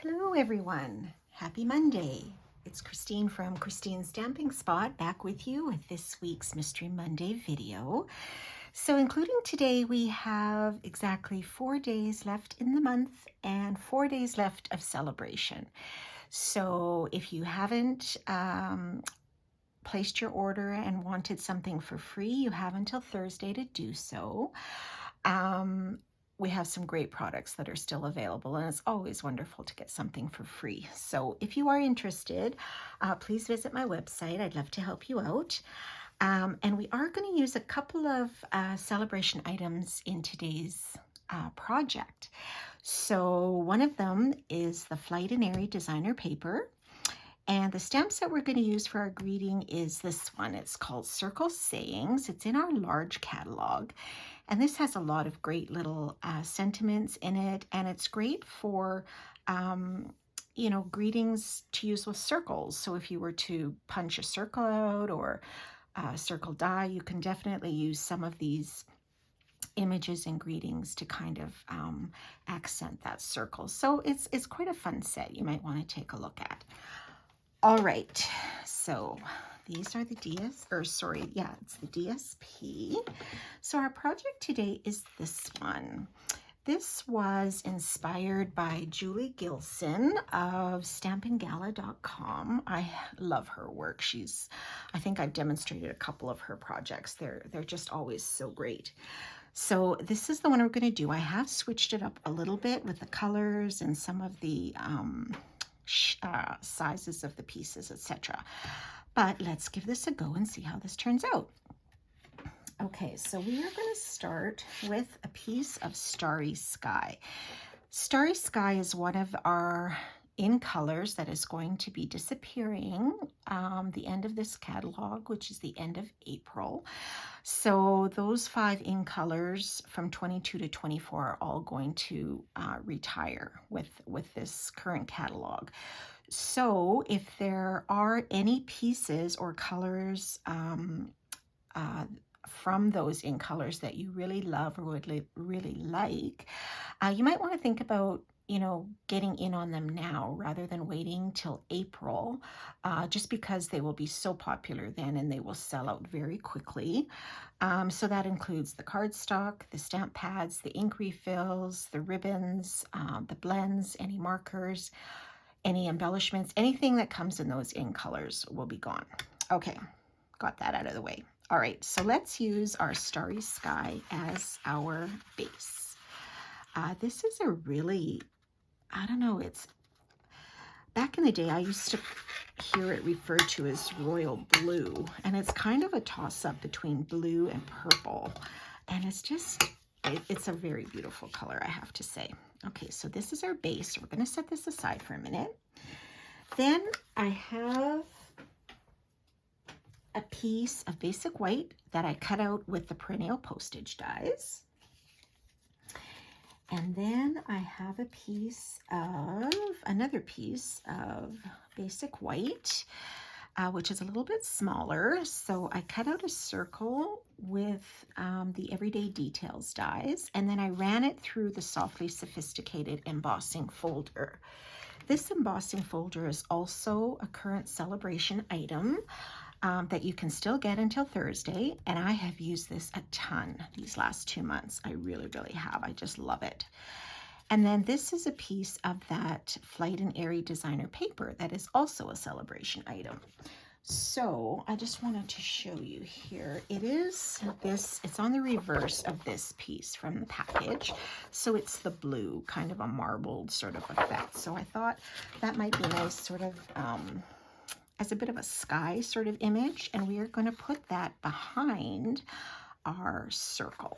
Hello everyone, happy Monday. It's Christine from Christine's Stamping Spot back with you with this week's Mystery Monday video. So including today, we have exactly 4 days left in the month and 4 days left of celebration. So if you haven't placed your order and wanted something for free, you have until Thursday to do so. We have some great products that are still available, and it's always wonderful to get something for free. So if you are interested, please visit my website. I'd love to help you out. And we are going to use a couple of celebration items in today's project. So one of them is the Flight and Airy designer paper. And the stamps that we're going to use for our greeting is this one. It's called Circle Sayings. It's in our large catalog. And this has a lot of great little sentiments in it. And it's great for, greetings to use with circles. So if you were to punch a circle out or circle die, you can definitely use some of these images and greetings to kind of accent that circle. So it's quite a fun set you might want to take a look at. All right, so these are the it's the DSP. So our project today is this one. This was inspired by Julie Gilson of stampinggala.com. I love her work. I think I've demonstrated a couple of her projects. They're just always so great. So this is the one we're going to do. I have switched it up a little bit with the colors and some of the sizes of the pieces, etc. But let's give this a go and see how this turns out. Okay, so we are going to start with a piece of Starry Sky. Starry Sky is one of our in colors that is going to be disappearing the end of this catalog, which is the end of April. So those 5 in colors from 22 to 24 are all going to retire with this current catalog. So if there are any pieces or colors from those in colors that you really love or would really like, you might want to think about getting in on them now rather than waiting till April, just because they will be so popular then and they will sell out very quickly. So that includes the cardstock, the stamp pads, the ink refills, the ribbons, the blends, any markers, any embellishments, anything that comes in those in colors will be gone. Okay, got that out of the way. All right, so let's use our Starry Sky as our base. This is a really, it's back in the day, I used to hear it referred to as royal blue, and it's kind of a toss-up between blue and purple, and it's a very beautiful color, I have to say. Okay, so this is our base. We're going to set this aside for a minute. Then I have a piece of basic white that I cut out with the perennial postage dies. And then I have another piece of basic white, which is a little bit smaller. So I cut out a circle with the Everyday Details dies, and then I ran it through the Softly Sophisticated embossing folder. This embossing folder is also a current celebration item that you can still get until Thursday, and I have used this a ton these last 2 months. I really, really have. I just love it. And then this is a piece of that Flight and Airy designer paper that is also a celebration item. So I just wanted to show you here. It's on the reverse of this piece from the package. So it's the blue, kind of a marbled sort of effect. So I thought that might be nice sort of as a bit of a sky sort of image, and we are going to put that behind our circle.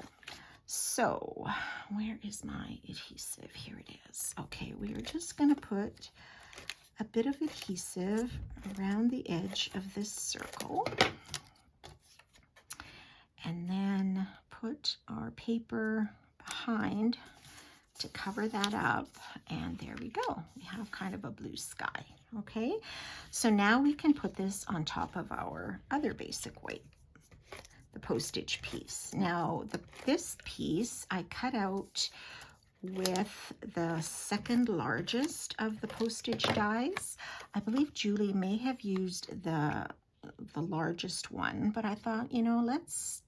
So where is my adhesive? Here it is. Okay, we are just going to put a bit of adhesive around the edge of this circle, and then put our paper behind to cover that up, and there we go. We have kind of a blue sky. Okay, so now we can put this on top of our other basic white, the postage piece. Now this piece I cut out with the second largest of the postage dies. I believe Julie may have used the largest one, but I thought, you know, let's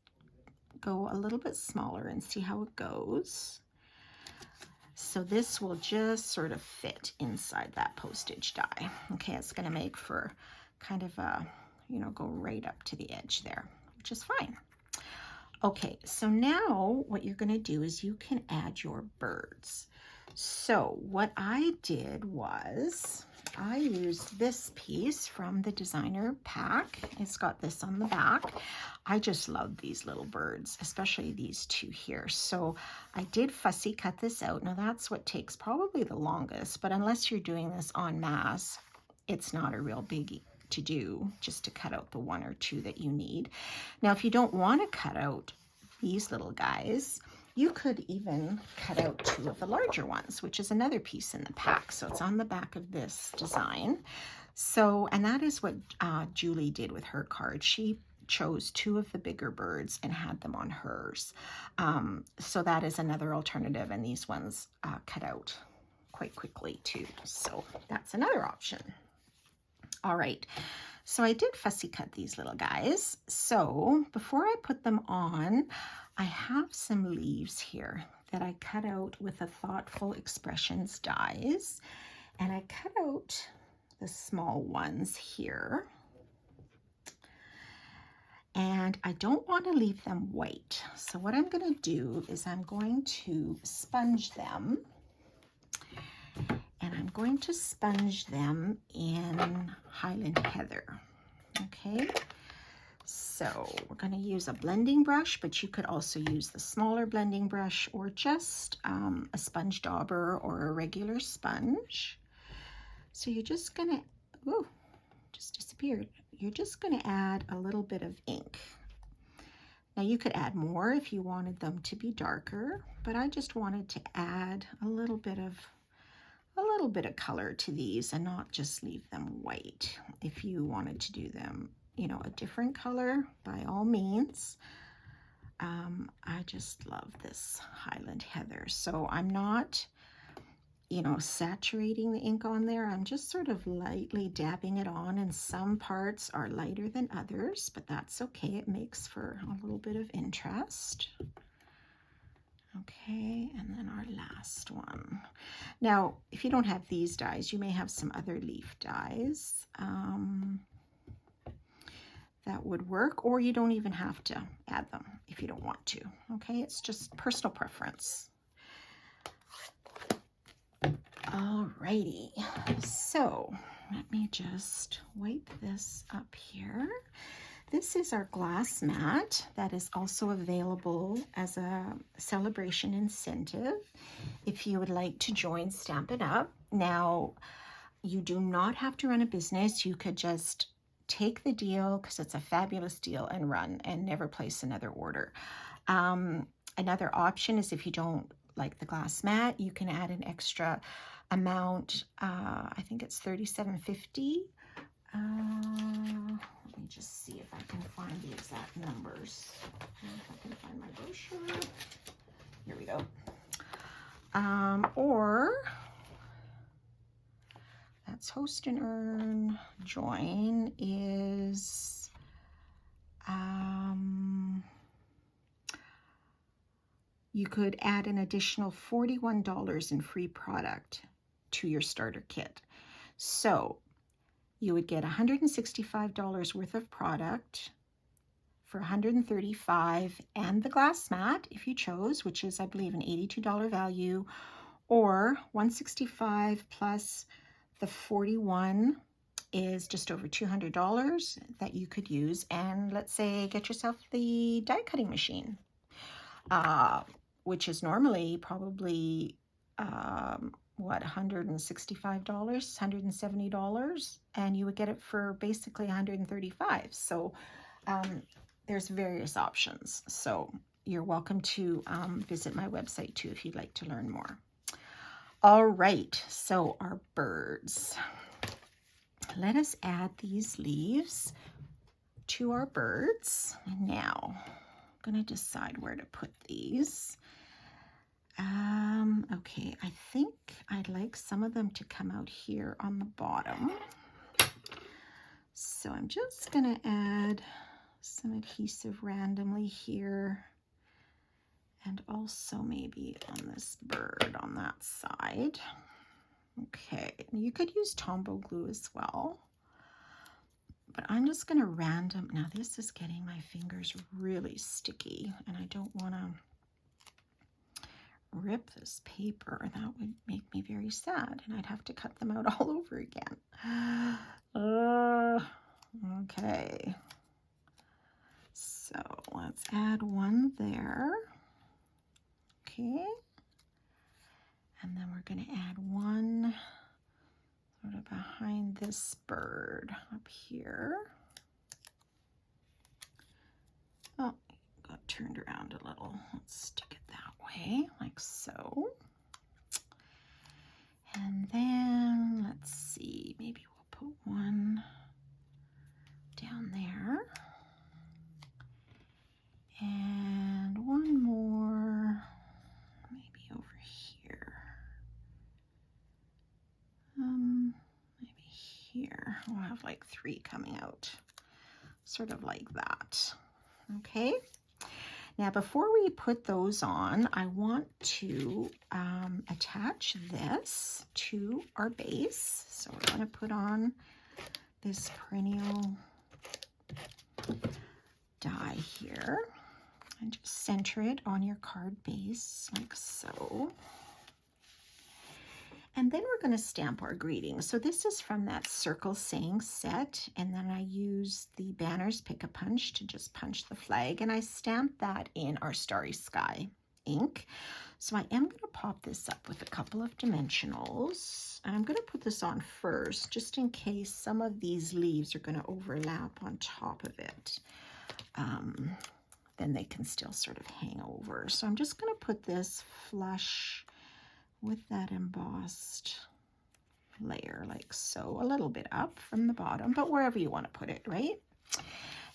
go a little bit smaller and see how it goes. So this will just sort of fit inside that postage die. Okay, it's going to make for kind of a, you know, go right up to the edge there, which is fine. Okay, so now what you're going to do is you can add your birds. So what I did was I used this piece from the designer pack. It's got this on the back. I just love these little birds, especially these two here. So I did fussy cut this out. Now that's what takes probably the longest, but unless you're doing this en masse, it's not a real biggie to do, just to cut out the one or two that you need. Now, if you don't want to cut out these little guys, you could even cut out two of the larger ones, which is another piece in the pack. So it's on the back of this design. So, and that is what Julie did with her card. She chose two of the bigger birds and had them on hers. So that is another alternative, and these ones cut out quite quickly too. So that's another option. All right, so I did fussy cut these little guys. So before I put them on, I have some leaves here that I cut out with the Thoughtful Expressions dies, and I cut out the small ones here. And I don't want to leave them white. So what I'm going to do is I'm going to sponge them. And I'm going to sponge them in Highland Heather. Okay, so we're going to use a blending brush, but you could also use the smaller blending brush or just a sponge dauber or a regular sponge. So you're just going to, ooh, just disappeared. You're just going to add a little bit of ink. Now you could add more if you wanted them to be darker, but I just wanted to add a little bit of color to these and not just leave them white. If you wanted to do them, you know, a different color, by all means. I just love this Highland Heather. So I'm not, you know, saturating the ink on there. I'm just sort of lightly dabbing it on, and some parts are lighter than others, but that's okay. It makes for a little bit of interest. Okay, and then our last one. Now, if you don't have these dies, you may have some other leaf dies that would work, or you don't even have to add them if you don't want to. Okay, it's just personal preference. Alrighty, so let me just wipe this up here. This is our glass mat that is also available as a Sale-a-Bration incentive if you would like to join Stampin' Up. Now, you do not have to run a business. You could just take the deal, because it's a fabulous deal, and run and never place another order. Another option is if you don't like the glass mat, you can add an extra amount. I think it's $37.50. Let me just see if I can find the exact numbers. If I can find my brochure. Here we go. Or that's Host and Earn. Join is you could add an additional $41 in free product to your starter kit. So you would get $165 worth of product for $135, and the glass mat if you chose, which is I believe an $82 value, or $165 plus the $41 is just over $200 that you could use. And let's say get yourself the die cutting machine, which is normally probably what, $165, $170, and you would get it for basically $135. So there's various options. So you're welcome to visit my website too if you'd like to learn more. All right, so our birds. Let us add these leaves to our birds. And now I'm going to decide where to put these. Okay, I think I'd like some of them to come out here on the bottom. So I'm just gonna add some adhesive randomly here, and also maybe on this bird on that side. Okay, you could use Tombow glue as well, but I'm just gonna now this is getting my fingers really sticky, and I don't wanna rip this paper. That would make me very sad, and I'd have to cut them out all over again. Okay, so let's add one there. Okay, and then we're going to add one sort of behind this bird up here. Oh, got turned around a little. Let's stick it that way, like so. And then let's see, maybe we'll put one down there. And one more, maybe over here. Maybe here. We'll have like 3 coming out, sort of like that. Okay. Now, before we put those on, I want to attach this to our base. So we're going to put on this perennial die here and just center it on your card base like so. And then we're going to stamp our greeting. So this is from that circle saying set, and then I use the Banners Pick-a-Punch to just punch the flag, and I stamp that in our Starry Sky ink. So I am going to pop this up with a couple of dimensionals. I'm going to put this on first, just in case some of these leaves are going to overlap on top of it. Then they can still sort of hang over. So I'm just going to put this flush with that embossed layer like so, a little bit up from the bottom, but wherever you want to put it, right?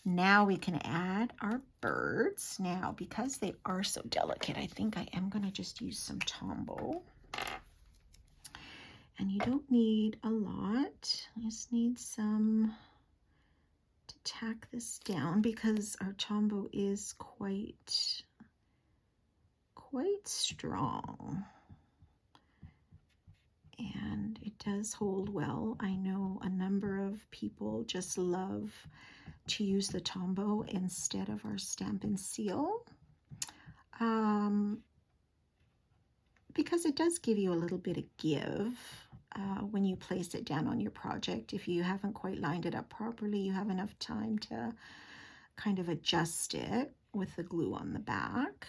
Now we can add our birds. Now, because they are so delicate, I think I am going to just use some Tombow. And you don't need a lot. You just need some to tack this down, because our Tombow is quite strong. And it does hold well. I know a number of people just love to use the Tombow instead of our Stamp and Seal, because it does give you a little bit of give when you place it down on your project. If you haven't quite lined it up properly, you have enough time to kind of adjust it with the glue on the back.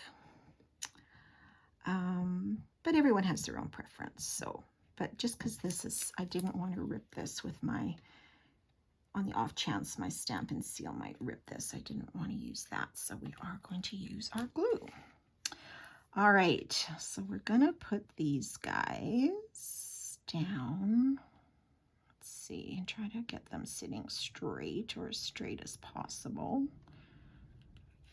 But everyone has their own preference, so. But just because this is, I didn't want to rip this with my, on the off chance my Stamp and Seal might rip this, I didn't want to use that. So we are going to use our glue. All right, so we're going to put these guys down. Let's see, and try to get them sitting straight, or as straight as possible.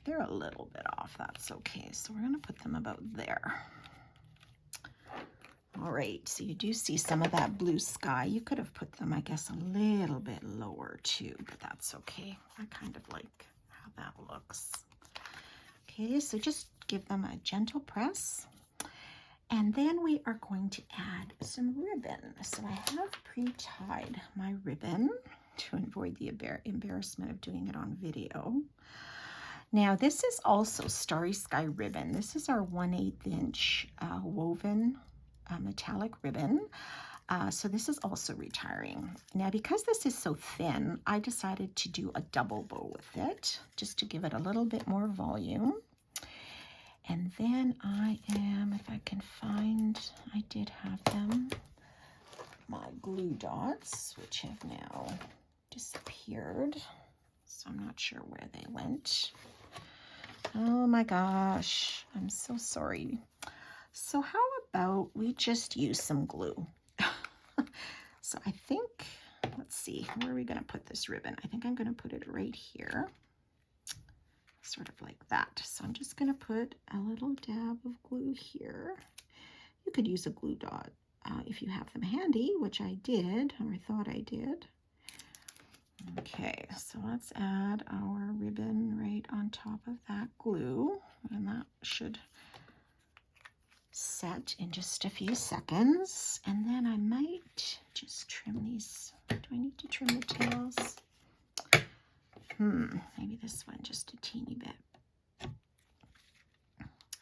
They're a little bit off, that's okay. So we're going to put them about there. All right, so you do see some of that blue sky. You could have put them, I guess, a little bit lower too, but that's okay. I kind of like how that looks. Okay, so just give them a gentle press. And then we are going to add some ribbon. So I have pre-tied my ribbon to avoid the embarrassment of doing it on video. Now, this is also Starry Sky ribbon. This is our 1/8 inch woven metallic ribbon. So this is also retiring. Now, because this is so thin, I decided to do a double bow with it, just to give it a little bit more volume. And then I am, if I can find, I did have them, my glue dots, which have now disappeared. So I'm not sure where they went. Oh my gosh, I'm so sorry. So how about we just use some glue? So I think, let's see, where are we going to put this ribbon? I think I'm going to put it right here, sort of like that. So I'm just going to put a little dab of glue here. You could use a glue dot if you have them handy, which I did, or I thought I did. Okay, so let's add our ribbon right on top of that glue, and that should set in just a few seconds. And then I might just trim these. Do I need to trim the tails? Maybe this one just a teeny bit.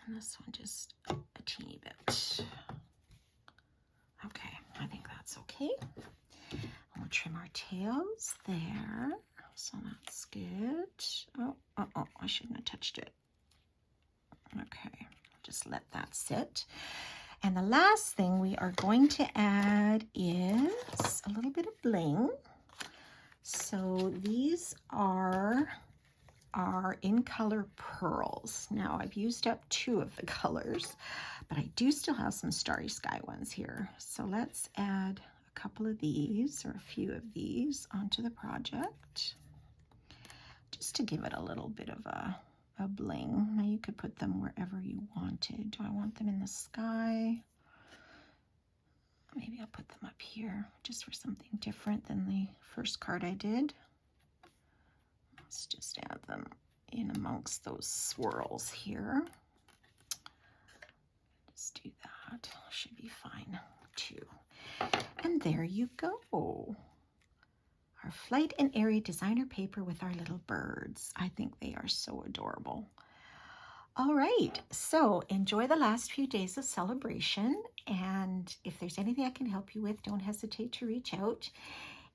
And this one just a teeny bit. Okay, I think that's okay. We'll trim our tails there. So that's good. Oh, I shouldn't have touched it. Okay, just let that sit. And the last thing we are going to add is a little bit of bling. So these are our in color pearls. Now I've used up 2 of the colors, but I do still have some Starry Sky ones here. So let's add a couple of these, or a few of these, onto the project, just to give it a little bit of a bling. Now you could put them wherever you wanted. Do I want them in the sky? Maybe I'll put them up here just for something different than the first card I did. Let's just add them in amongst those swirls here. Just do that. Should be fine too. And there you go. Our Flight and Airy designer paper with our little birds. I think they are so adorable. All right, so enjoy the last few days of celebration. And if there's anything I can help you with, don't hesitate to reach out.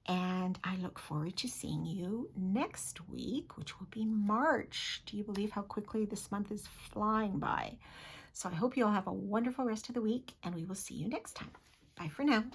And I look forward to seeing you next week, which will be March. Do you believe how quickly this month is flying by? So I hope you all have a wonderful rest of the week, and we will see you next time. Bye for now.